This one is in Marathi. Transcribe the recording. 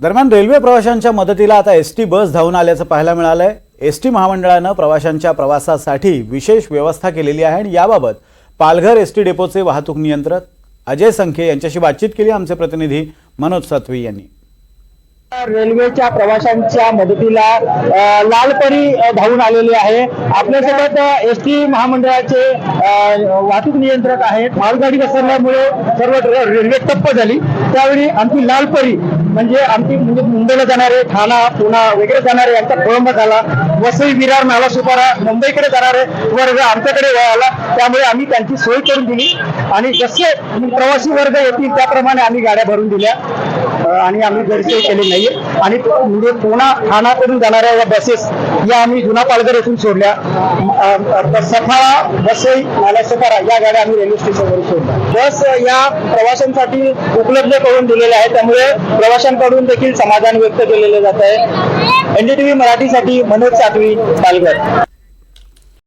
दरम्यान रेल्वे प्रवाशांच्या मदतीला आता एसटी बस धावून आल्याचं पाहायला मिळालंय। एसटी महामंडळानं प्रवाशांच्या प्रवासासाठी विशेष व्यवस्था केलेली आहे आणि याबाबत पालघर एसटी डेपोचे वाहतूक नियंत्रक अजय संखे यांच्याशी बातचीत केली आमचे प्रतिनिधी मनोज सातवी यांनी। रेल्वेच्या प्रवाशांच्या मदतीला लालपरी धावून आलेले आहे। आपल्यासोबत एसटी महामंडळाचे वाहतूक नियंत्रक आहेत। मालगाडी घसरल्यामुळे सर्व रेल्वे ठप्प झाली, त्यावेळी आमची लालपरी म्हणजे मुंबईला जाणारे, ठाणा, पुणा वगैरे जाणारे यांचा खोळंबा झाला। वसई, विरार, नालासोपारा मुंबईकडे जाणारे वर्ग आमच्याकडे आला, त्यामुळे आम्ही त्यांची सोय करून दिली आणि जसे प्रवासी वर्ग येतील त्याप्रमाणे आम्ही गाड्या भरून दिल्या आणि आम्ही गैरसोय केली नाही। आणि म्हणजे पुणा, ठाणाकडून जाणाऱ्या या बसेस या आम्ही जुना पालघर येथून सोडल्या। सफाळा, वसई, नालासोपारा या गाड्या आम्ही रेल्वे स्टेशनवरून सोडल्या। बस या प्रवाशांसाठी उपलब्ध करून दिलेल्या आहेत, त्यामुळे प्रवाशांकडून देखील समाधान व्यक्त केलेले जात आहे। एनडीटीव्ही मराठीसाठी मनोज सातवी, पालघर।